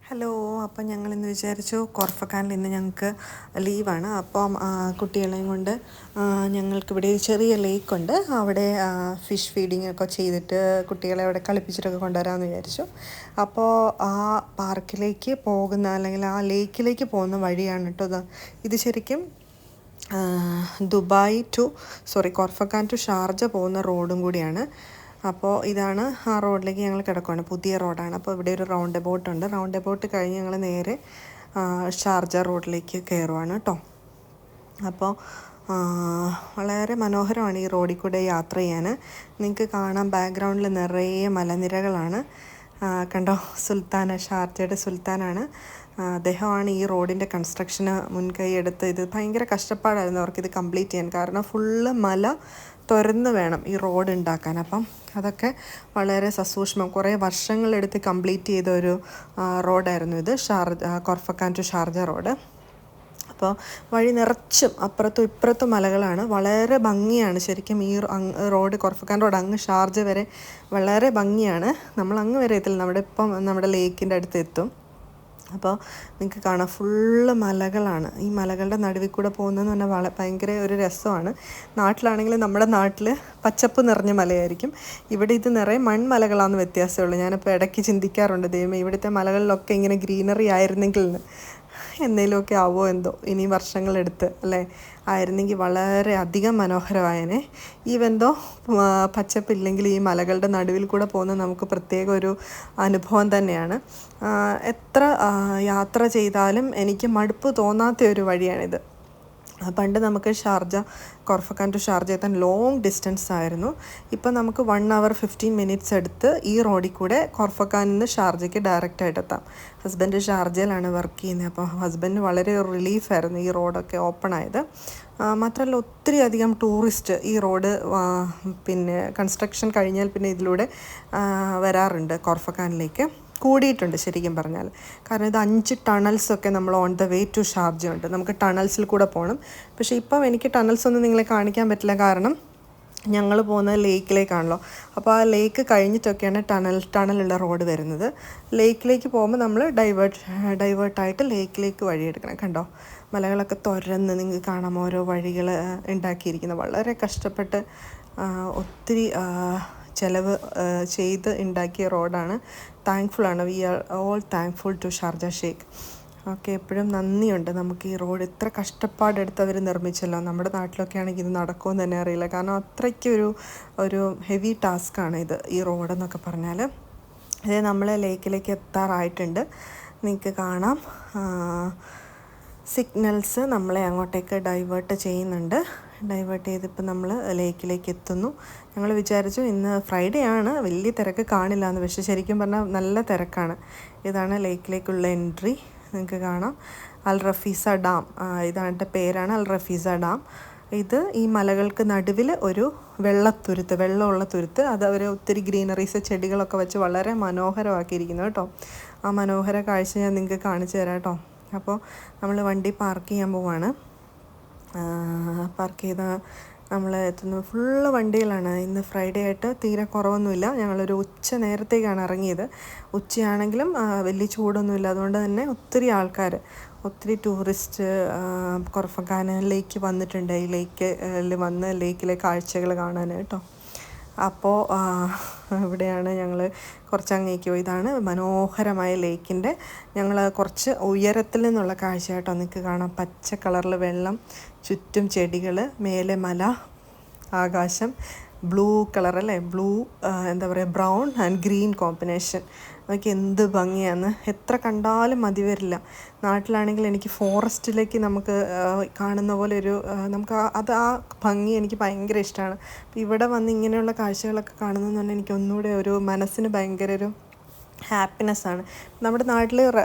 Hello. അപ്പം ഞങ്ങളിന്ന് വിചാരിച്ചു കോർഫക്കാനിൽ ഇന്ന് ഞങ്ങൾക്ക് ലീവാണ്. അപ്പം കുട്ടികളെയും കൊണ്ട് ഞങ്ങൾക്കിവിടെ ഒരു ചെറിയ ലേക്കുണ്ട്. അവിടെ ഫിഷ് ഫീഡിങ് ഒക്കെ ചെയ്തിട്ട് കുട്ടികളെ അവിടെ കളിപ്പിച്ചിട്ടൊക്കെ കൊണ്ടുവരാമെന്ന് വിചാരിച്ചു. അപ്പോൾ ആ പാർക്കിലേക്ക് പോകുന്ന അല്ലെങ്കിൽ ആ ലേക്കിലേക്ക് പോകുന്ന വഴിയാണ് കേട്ടോ ഇത് ശരിക്കും കോർഫക്കാൻ ടു ഷാർജ പോകുന്ന റോഡും കൂടിയാണ്. അപ്പോൾ ഇതാണ് ആ റോഡിലേക്ക് ഞങ്ങൾ കിടക്കുകയാണ്. പുതിയ റോഡാണ്. അപ്പോൾ ഇവിടെ ഒരു റൗണ്ട് എബൌട്ട് ഉണ്ട്. റൗണ്ട് എബൌട്ട് കഴിഞ്ഞ് ഞങ്ങൾ നേരെ ഷാർജ റോഡിലേക്ക് കയറുവാണ് കേട്ടോ. അപ്പോൾ വളരെ മനോഹരമാണ് ഈ റോഡിൽ കൂടെ യാത്ര ചെയ്യാൻ. നിങ്ങൾക്ക് കാണാം ബാക്ക്ഗ്രൗണ്ടിൽ നിറയെ മലനിരകളാണ്. കണ്ടോ, ഷാർജയുടെ സുൽത്താനാണ്. അദ്ദേഹമാണ് ഈ റോഡിൻ്റെ കൺസ്ട്രക്ഷന് മുൻകൈ എടുത്ത്. ഇത് ഭയങ്കര കഷ്ടപ്പാടായിരുന്നു അവർക്കിത് കംപ്ലീറ്റ് ചെയ്യാൻ. കാരണം ഫുള്ള് മല തുരന്ന് വേണം ഈ റോഡ് ഉണ്ടാക്കാൻ. അപ്പം അതൊക്കെ വളരെ സസൂക്ഷ്മം കുറേ വർഷങ്ങളെടുത്ത് കംപ്ലീറ്റ് ചെയ്ത ഒരു റോഡായിരുന്നു ഇത്, കോർഫക്കാൻ ടു ഷാർജ റോഡ്. അപ്പോൾ വഴി നിറച്ചും അപ്പുറത്തും ഇപ്പുറത്തും മലകളാണ്. വളരെ ഭംഗിയാണ് ശരിക്കും ഈ റോഡ്, കോർഫക്കാൻ റോഡ് അങ്ങ് ഷാർജ വരെ വളരെ ഭംഗിയാണ്. നമ്മൾ അങ്ങ് വരെ എത്തില്ല, നമ്മുടെ ലേക്കിൻ്റെ അടുത്ത് എത്തും. അപ്പോൾ നിങ്ങൾക്ക് കാണാം ഫുള്ള് മലകളാണ്. ഈ മലകളുടെ നടുവിൽ കൂടെ പോകുന്നതെന്ന് പറഞ്ഞാൽ ഭയങ്കര ഒരു രസമാണ്. നാട്ടിലാണെങ്കിൽ നമ്മുടെ നാട്ടിൽ പച്ചപ്പ് നിറഞ്ഞ മലയായിരിക്കും. ഇവിടെ ഇത് നിറയെ മൺമലകളാണെന്ന് വ്യത്യാസമുള്ളൂ. ഞാനിപ്പോൾ ഇടയ്ക്ക് ചിന്തിക്കാറുണ്ട്, ദൈവമേ ഇവിടുത്തെ മലകളിലൊക്കെ ഇങ്ങനെ ഗ്രീനറി ആയിരുന്നെങ്കിൽ എന്തെങ്കിലുമൊക്കെ ആവോ എന്തോ, ഇനി വർഷങ്ങളെടുത്ത് അല്ലേ, ആയിരുന്നെങ്കിൽ വളരെ അധികം മനോഹരമായേനെ. ഈവെന്തോ പച്ചപ്പില്ലെങ്കിൽ ഈ മലകളുടെ നടുവിൽ കൂടെ പോകുന്നത് നമുക്ക് പ്രത്യേക ഒരു അനുഭവം തന്നെയാണ്. എത്ര യാത്ര ചെയ്താലും എനിക്ക് മടുപ്പ് തോന്നാത്ത ഒരു വഴിയാണിത്. പണ്ട് നമുക്ക് കോർഫക്കാൻ ടു ഷാർജ എത്താൻ ലോങ് ഡിസ്റ്റൻസ് ആയിരുന്നു. ഇപ്പം നമുക്ക് 1 hour 15 minutes എടുത്ത് ഈ റോഡിൽ കൂടെ കോർഫക്കാനിൽ നിന്ന് ഷാർജയ്ക്ക് ഡയറക്റ്റായിട്ട് എത്താം. ഹസ്ബൻഡ് ഷാർജയിലാണ് വർക്ക് ചെയ്യുന്നത്. അപ്പോൾ ഹസ്ബൻഡ് വളരെ റിലീഫായിരുന്നു ഈ റോഡൊക്കെ ഓപ്പൺ ആയത്. മാത്രമല്ല ഒത്തിരി അധികം ടൂറിസ്റ്റ് ഈ റോഡ് കൺസ്ട്രക്ഷൻ കഴിഞ്ഞാൽ പിന്നെ ഇതിലൂടെ വരാറുണ്ട്. കോർഫക്കാനിലേക്ക് കൂടിയിട്ടുണ്ട് ശരിക്കും പറഞ്ഞാൽ. കാരണം ഇത് 5 ടണൽസൊക്കെ നമ്മൾ on the way to Sharjah ഉണ്ട്. നമുക്ക് ടണൽസിൽ കൂടെ പോകണം. പക്ഷേ ഇപ്പം എനിക്ക് ടണൽസ് ഒന്നും നിങ്ങളെ കാണിക്കാൻ പറ്റില്ല, കാരണം ഞങ്ങൾ പോകുന്നത് ലേക്കിലേക്കാണല്ലോ. അപ്പോൾ ആ ലേക്ക് കഴിഞ്ഞിട്ടൊക്കെയാണ് ടണലുള്ള റോഡ് വരുന്നത്. ലേക്കിലേക്ക് പോകുമ്പോൾ നമ്മൾ ഡൈവേർട്ടായിട്ട് ലേക്കിലേക്ക് വഴിയെടുക്കണം. കണ്ടോ, മലകളൊക്കെ തുരന്ന് നിങ്ങൾക്ക് കാണാം ഓരോ വഴികൾ ഉണ്ടാക്കിയിരിക്കുന്നത്. വളരെ കഷ്ടപ്പെട്ട് ഒത്തിരി ചിലവ് ചെയ്ത് ഉണ്ടാക്കിയ റോഡാണ്. താങ്ക്ഫുള്ളാണ്. We are all thankful to Sharjah sheikh. Okay, എപ്പോഴും നന്ദിയുണ്ട്. നമുക്ക് ഈ റോഡ് ഇത്ര കഷ്ടപ്പാടെടുത്ത് അവർ നിർമ്മിച്ചല്ലോ. നമ്മുടെ നാട്ടിലൊക്കെ ആണെങ്കിൽ ഇത് നടക്കുമെന്ന് തന്നെ അറിയില്ല. കാരണം അത്രയ്ക്കൊരു ഹെവി ടാസ്ക്കാണ് ഇത്, ഈ റോഡെന്നൊക്കെ പറഞ്ഞാൽ. അതേ നമ്മൾ ലേക്കിലേക്ക് എത്താറായിട്ടുണ്ട്. നിങ്ങൾക്ക് കാണാം സിഗ്നൽസ് നമ്മളെ അങ്ങോട്ടേക്ക് ഡൈവേർട്ട് ചെയ്യുന്നുണ്ട്. ഡൈവേർട്ട് ചെയ്തിപ്പോൾ നമ്മൾ ലേക്കിലേക്ക് എത്തുന്നു. ഞങ്ങൾ വിചാരിച്ചു ഇന്ന് ഫ്രൈഡേ ആണ്, വലിയ തിരക്ക് കാണില്ല എന്ന്. പക്ഷേ ശരിക്കും പറഞ്ഞാൽ നല്ല തിരക്കാണ്. ഇതാണ് ലേക്കിലേക്കുള്ള എൻട്രി. നിങ്ങൾക്ക് കാണാം അൽ റഫീസ ഡാം, ഇതാണ്ട് പേരാണ് അൽ റഫീസ ഡാം. ഇത് ഈ മലകൾക്ക് നടുവിൽ ഒരു വെള്ളമുള്ള തുരുത്ത്. അത് അവർ ഒത്തിരി ഗ്രീനറീസ് ചെടികളൊക്കെ വെച്ച് വളരെ മനോഹരമാക്കിയിരിക്കുന്നു കേട്ടോ. ആ മനോഹര കാഴ്ച ഞാൻ നിങ്ങൾക്ക് കാണിച്ചു തരാം കേട്ടോ. അപ്പോൾ നമ്മൾ വണ്ടി പാർക്ക് ചെയ്യാൻ പോവാണ്. പാർക്ക് ചെയ്ത നമ്മൾ എത്തുന്നത് ഫുള്ള് വണ്ടികളാണ്. ഇന്ന് ഫ്രൈഡേ ആയിട്ട് തീരെ കുറവൊന്നുമില്ല. ഞങ്ങളൊരു ഉച്ച നേരത്തേക്കാണ് ഇറങ്ങിയത്. ഉച്ചയാണെങ്കിലും വലിയ ചൂടൊന്നുമില്ല. അതുകൊണ്ട് തന്നെ ഒത്തിരി ടൂറിസ്റ്റ് കോർഫക്കാനിലേക്ക് വന്നിട്ടുണ്ട്. ഈ ലേക്കിൽ വന്ന് ലേക്കിലെ കാഴ്ചകൾ കാണാൻ കേട്ടോ. അപ്പോൾ ഇവിടെയാണ് ഞങ്ങൾ കുറച്ച് അങ്ങേക്ക് പോയി. ഇതാണ് മനോഹരമായ ലേക്കിൻ്റെ ഞങ്ങൾ കുറച്ച് ഉയരത്തിൽ നിന്നുള്ള കാഴ്ച കേട്ടോ. നിങ്ങൾക്ക് കാണാം പച്ച കളറിൽ വെള്ളം, ചുറ്റും ചെടികൾ, മേലെ മല, ആകാശം, ബ്ലൂ കളറല്ലേ, ബ്രൗൺ ആൻഡ് ഗ്രീൻ കോമ്പിനേഷൻ. അതൊക്കെ എന്ത് ഭംഗിയാണ്, എത്ര കണ്ടാലും മതി വരില്ല. നാട്ടിലാണെങ്കിൽ എനിക്ക് ഫോറസ്റ്റിലേക്ക് നമുക്ക് കാണുന്ന പോലെ നമുക്ക് ആ ഭംഗി എനിക്ക് ഭയങ്കര ഇഷ്ടമാണ്. അപ്പോൾ ഇവിടെ വന്ന് ഇങ്ങനെയുള്ള കാഴ്ചകളൊക്കെ കാണുന്നതെന്ന് പറഞ്ഞാൽ എനിക്ക് ഒന്നുകൂടെ മനസ്സിന് ഭയങ്കര ഹാപ്പിനെസ്സാണ്. നമ്മുടെ നാട്ടിൽ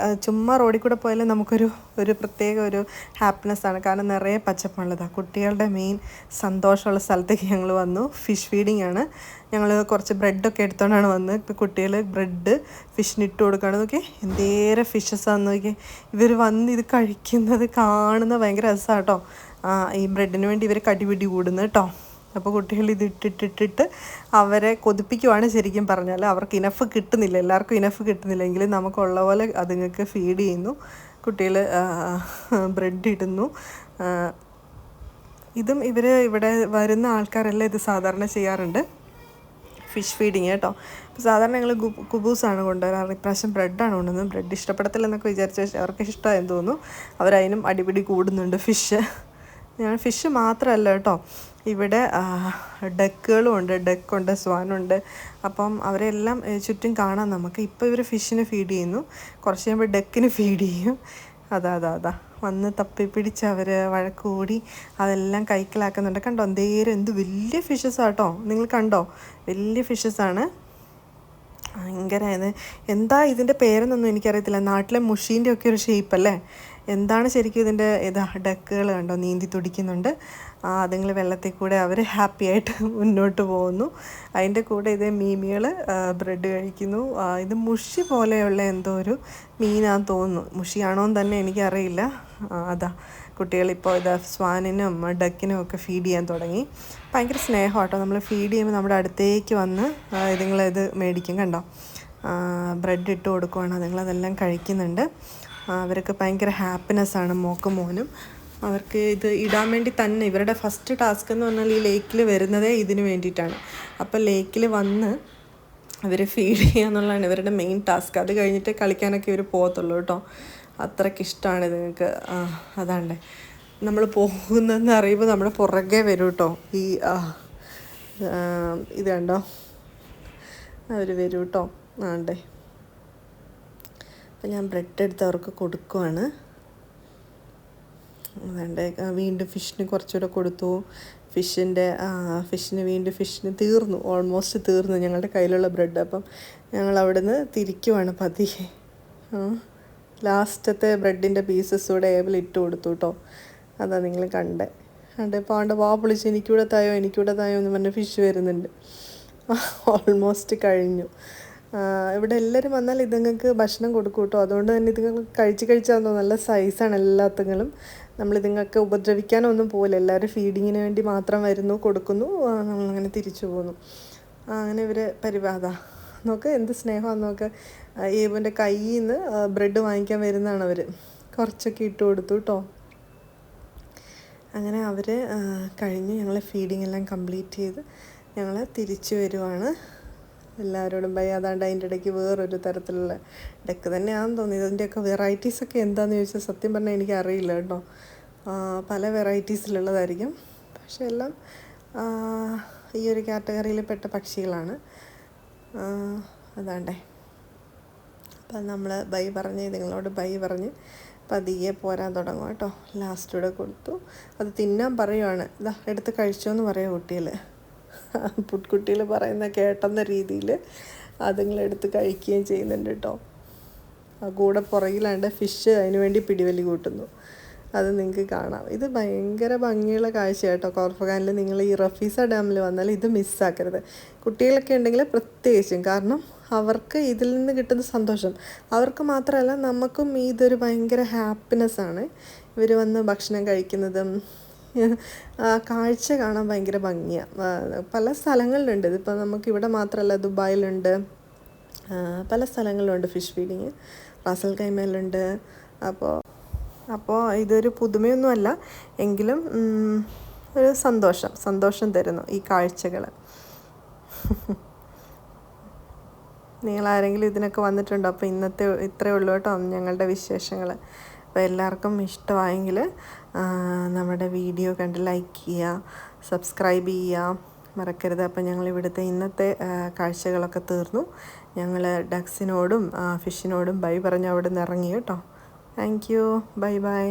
ചുമ്മാ റോഡിൽ കൂടെ പോയാലും നമുക്കൊരു പ്രത്യേക ഹാപ്പിനെസ്സാണ്. കാരണം നിറയെ പച്ചപ്പുള്ളതാണ്. കുട്ടികളുടെ മെയിൻ സന്തോഷമുള്ള സ്ഥലത്തേക്ക് ഞങ്ങൾ വന്നു. ഫിഷ് ഫീഡിങ് ആണ്. ഞങ്ങൾ കുറച്ച് ബ്രെഡൊക്കെ എടുത്തോണ്ടാണ് വന്നത്. ഇപ്പോൾ കുട്ടികൾ ബ്രെഡ് ഫിഷിനിട്ട് കൊടുക്കുകയാണ്. നോക്കി എന്തേരം ഫിഷസാന്ന് നോക്കി. ഇവർ വന്ന് ഇത് കഴിക്കുന്നത് കാണുന്നത് ഭയങ്കര രസമാണ് കേട്ടോ. ഈ ബ്രെഡിന് വേണ്ടി ഇവർ കടിപിടി കൂടുന്നു കേട്ടോ. അപ്പോൾ കുട്ടികൾ ഇത് ഇട്ടിട്ടിട്ടിട്ട് അവരെ കൊതിപ്പിക്കുവാണ് ശരിക്കും പറഞ്ഞാൽ. അവർക്ക് ഇനഫ് കിട്ടുന്നില്ല, എല്ലാവർക്കും ഇനഫ് കിട്ടുന്നില്ലെങ്കിലും നമുക്കുള്ള പോലെ അതുങ്ങൾക്ക് ഫീഡ് ചെയ്യുന്നു. കുട്ടികൾ ബ്രെഡ് ഇടുന്നു. ഇതും ഇവിടെ വരുന്ന ആൾക്കാരെല്ലാം ഇത് സാധാരണ ചെയ്യാറുണ്ട്, ഫിഷ് ഫീഡിങ് കേട്ടോ. അപ്പോൾ സാധാരണ ഞങ്ങൾ കുബൂസാണ് കൊണ്ടുവരാറ്. ഇപ്രാവശ്യം ബ്രെഡാണ് കൊണ്ടുവന്നത്. ബ്രെഡ് ഇഷ്ടപ്പെടത്തില്ലെന്നൊക്കെ വിചാരിച്ച അവർക്ക് ഇഷ്ടമായെന്ന് തോന്നുന്നു. അവരതിനും അടിപിടി കൂടുന്നുണ്ട്. ഞാൻ ഫിഷ് മാത്രമല്ല കേട്ടോ, ഇവിടെ ഡക്കുകളും ഉണ്ട്, ഡക്കുണ്ട്, സ്വാനുണ്ട്. അപ്പം അവരെല്ലാം ചുറ്റും കാണാം നമുക്ക്. ഇപ്പോൾ ഇവർ ഫിഷിന് ഫീഡ് ചെയ്യുന്നു, കുറച്ച് കഴിയുമ്പോൾ ഡക്കിന് ഫീഡ് ചെയ്യും. അതാ വന്ന് തപ്പിപ്പിടിച്ച് അവർ വഴക്കൂടി അതെല്ലാം കൈക്കലാക്കുന്നുണ്ട്. കണ്ടോ എന്തേരം എന്ത് വലിയ ഫിഷസാണ് കേട്ടോ, നിങ്ങൾ കണ്ടോ, വലിയ ഫിഷസാണ്. ഭയങ്കര എന്താ ഇതിൻ്റെ പേരെന്നൊന്നും എനിക്കറിയത്തില്ല. നാട്ടിലെ മുഷീൻ്റെ ഒക്കെ ഒരു ഷേപ്പല്ലേ, എന്താണ് ശരിക്കും ഇതിൻ്റെ ഡക്കുകൾ കണ്ടോ നീന്തി തുടിക്കുന്നുണ്ട്. അതുങ്ങൾ വെള്ളത്തിൽ കൂടെ അവർ ഹാപ്പി ആയിട്ട് മുന്നോട്ട് പോകുന്നു. അതിൻ്റെ കൂടെ ഇതേ മീമികൾ ബ്രെഡ് കഴിക്കുന്നു. ഇത് മുഷി പോലെയുള്ള എന്തോ ഒരു മീനാന്ന് തോന്നുന്നു, മുഷിയാണോന്ന് തന്നെ എനിക്കറിയില്ല. അതാ കുട്ടികളിപ്പോൾ സ്വാനിനും ഡക്കിനും ഒക്കെ ഫീഡ് ചെയ്യാൻ തുടങ്ങി. ഭയങ്കര സ്നേഹം കേട്ടോ, നമ്മൾ ഫീഡ് ചെയ്യുമ്പോൾ നമ്മുടെ അടുത്തേക്ക് വന്ന് ഇതുങ്ങളിത് മേടിക്കും. കണ്ടോ ബ്രെഡ് ഇട്ട് കൊടുക്കുവാണ്, അതുങ്ങളതെല്ലാം കഴിക്കുന്നുണ്ട്. അവർക്ക് ഭയങ്കര ഹാപ്പിനെസ്സാണ്, മോക്കും മോനും. അവർക്ക് ഇത് ഇടാൻ വേണ്ടി തന്നെ ഇവരുടെ ഫസ്റ്റ് ടാസ്ക് എന്ന് പറഞ്ഞാൽ ഈ ലേക്കിൽ വരുന്നതേ ഇതിന് വേണ്ടിയിട്ടാണ്. അപ്പോൾ ലേക്കിൽ വന്ന് ഇവർ ഫീഡ് ചെയ്യുക എന്നുള്ളതാണ് ഇവരുടെ മെയിൻ ടാസ്ക്. അത് കഴിഞ്ഞിട്ട് കളിക്കാനൊക്കെ ഇവർ പോകത്തുള്ളൂ കേട്ടോ, അത്രയ്ക്ക് ഇഷ്ടമാണ് നിങ്ങൾക്ക്. അതാണ്ടേ നമ്മൾ പോകുന്നതെന്ന് അറിയുമ്പോൾ നമ്മുടെ പുറകെ വരും കേട്ടോ. ഇത് കണ്ടോ അവർ വരും കേട്ടോ. ആണ്ടേ അപ്പം ഞാൻ ബ്രെഡ് എടുത്ത് അവർക്ക് കൊടുക്കുവാണ്. അതുകൊണ്ട് വീണ്ടും ഫിഷിന് കുറച്ചുകൂടെ കൊടുത്തു. ഫിഷിന് തീർന്നു, ഓൾമോസ്റ്റ് തീർന്നു ഞങ്ങളുടെ കയ്യിലുള്ള ബ്രെഡ്. അപ്പം ഞങ്ങൾ അവിടുന്ന് തിരിക്കുവാണ് പതിയെ. ലാസ്റ്റത്തെ ബ്രെഡിൻ്റെ പീസസ് കൂടെ ഏബിൾ ഇട്ട് കൊടുത്തു കേട്ടോ. അതാ നിങ്ങൾ കണ്ടേ. ഇപ്പോൾ അവൻ്റെ വാ പൊളിച്ച് എനിക്കൂടെ തായോ എന്ന് പറഞ്ഞ് ഫിഷ് വരുന്നുണ്ട്. ഓൾമോസ്റ്റ് കഴിഞ്ഞു. ഇവിടെ എല്ലാവരും വന്നാൽ ഇതുങ്ങൾക്ക് ഭക്ഷണം കൊടുക്കും കേട്ടോ. അതുകൊണ്ട് തന്നെ ഇതുങ്ങൾ കഴിച്ചാൽ നല്ല സൈസാണ് എല്ലാത്തുങ്ങളും. നമ്മളിതുങ്ങൾക്ക് ഉപദ്രവിക്കാനൊന്നും പോകില്ല. എല്ലാവരും ഫീഡിങ്ങിന് വേണ്ടി മാത്രം വരുന്നു, കൊടുക്കുന്നു, നമ്മളങ്ങനെ തിരിച്ചു പോകുന്നു. അങ്ങനെ ഇവർ നോക്ക് എന്ത് സ്നേഹമാണെന്ന് നോക്ക്. ഏബുവിൻ്റെ കയ്യിൽ നിന്ന് ബ്രെഡ് വാങ്ങിക്കാൻ വരുന്നതാണ് അവർ. കുറച്ചൊക്കെ ഇട്ട് കൊടുത്തു കേട്ടോ. അങ്ങനെ അവർ കഴിഞ്ഞ് ഞങ്ങൾ ഫീഡിങ് എല്ലാം കംപ്ലീറ്റ് ചെയ്ത് ഞങ്ങൾ തിരിച്ചു വരുവാണ്. എല്ലാവരോടും ബൈ. അതാണ്ട് അതിൻ്റെ ഇടയ്ക്ക് വേറൊരു തരത്തിലുള്ള ഡെക്ക് തന്നെയാണെന്ന് തോന്നി. ഇതിൻ്റെയൊക്കെ വെറൈറ്റീസൊക്കെ എന്താണെന്ന് ചോദിച്ചാൽ സത്യം പറഞ്ഞാൽ എനിക്ക് അറിയില്ല കേട്ടോ. പല വെറൈറ്റീസിലുള്ളതായിരിക്കും, പക്ഷെ എല്ലാം ഈ ഒരു കാറ്റഗറിയിൽ പെട്ട പക്ഷികളാണ്. അതാണ്ടേ അപ്പം നമ്മൾ ബൈ പറഞ്ഞ് നിങ്ങളോട് ബൈ പറഞ്ഞ് പതിയെ പോരാൻ തുടങ്ങും കേട്ടോ. ലാസ്റ്റൂടെ കൊടുത്തു. അത് തിന്നാൻ പറയുവാണ്, ഇതാ എടുത്ത് കഴിച്ചോന്ന് പറയാം കുട്ടികൾ. കുട്ടികൾ പറയുന്ന കേട്ടെന്ന രീതിയിൽ അതുങ്ങളെടുത്ത് കഴിക്കുകയും ചെയ്യുന്നുണ്ട് കേട്ടോ. കൂടെ പുറകിലാണ്ട് ഫിഷ് അതിന് വേണ്ടി പിടിവലി കൂട്ടുന്നു. അത് നിങ്ങൾക്ക് കാണാം. ഇത് ഭയങ്കര ഭംഗിയുള്ള കാഴ്ച കേട്ടോ. കോർഫഗാനിൽ നിങ്ങൾ ഈ റഫീസ ഡാമിൽ വന്നാൽ ഇത് മിസ്സാക്കരുത്. കുട്ടികളൊക്കെ ഉണ്ടെങ്കിൽ പ്രത്യേകിച്ചും, കാരണം അവർക്ക് ഇതിൽ നിന്ന് കിട്ടുന്ന സന്തോഷം അവർക്ക് മാത്രമല്ല നമുക്കും ഇതൊരു ഭയങ്കര ഹാപ്പിനെസ്സാണ്. ഇവർ വന്ന് ഭക്ഷണം കഴിക്കുന്നതും കാഴ്ച കാണാൻ ഭയങ്കര ഭംഗിയാണ്. പല സ്ഥലങ്ങളിലുണ്ട്. ഇതിപ്പോൾ നമുക്കിവിടെ മാത്രമല്ല, ദുബായിലുണ്ട്, പല സ്ഥലങ്ങളിലുണ്ട് ഫിഷ് ഫീഡിങ്. റാസൽ ഖൈമയിലുണ്ട്. അപ്പോൾ ഇതൊരു പുതുമയൊന്നുമല്ല, എങ്കിലും ഒരു സന്തോഷം തരുന്നു ഈ കാഴ്ചകൾ. നിങ്ങളാരെങ്കിലും ഇതിനൊക്കെ വന്നിട്ടുണ്ടോ? അപ്പോൾ ഇന്നത്തെ ഇത്രയേ ഉള്ളൂ കേട്ടോ ഞങ്ങളുടെ വിശേഷങ്ങൾ. അപ്പോൾ എല്ലാവർക്കും ഇഷ്ടമായെങ്കിൽ നമ്മുടെ വീഡിയോ കണ്ട് ലൈക്ക് ചെയ്യുക, സബ്സ്ക്രൈബ് ചെയ്യുക മറക്കരുത്. അപ്പോൾ ഞങ്ങൾ ഇവിടുത്തെ ഇന്നത്തെ കാഴ്ചകളൊക്കെ തീർന്നു. ഞങ്ങൾ ഡക്സിനോടും ഫിഷിനോടും ബൈ പറഞ്ഞ് അവിടെ നിന്ന് ഇറങ്ങി കേട്ടോ. Thank you. ബൈ.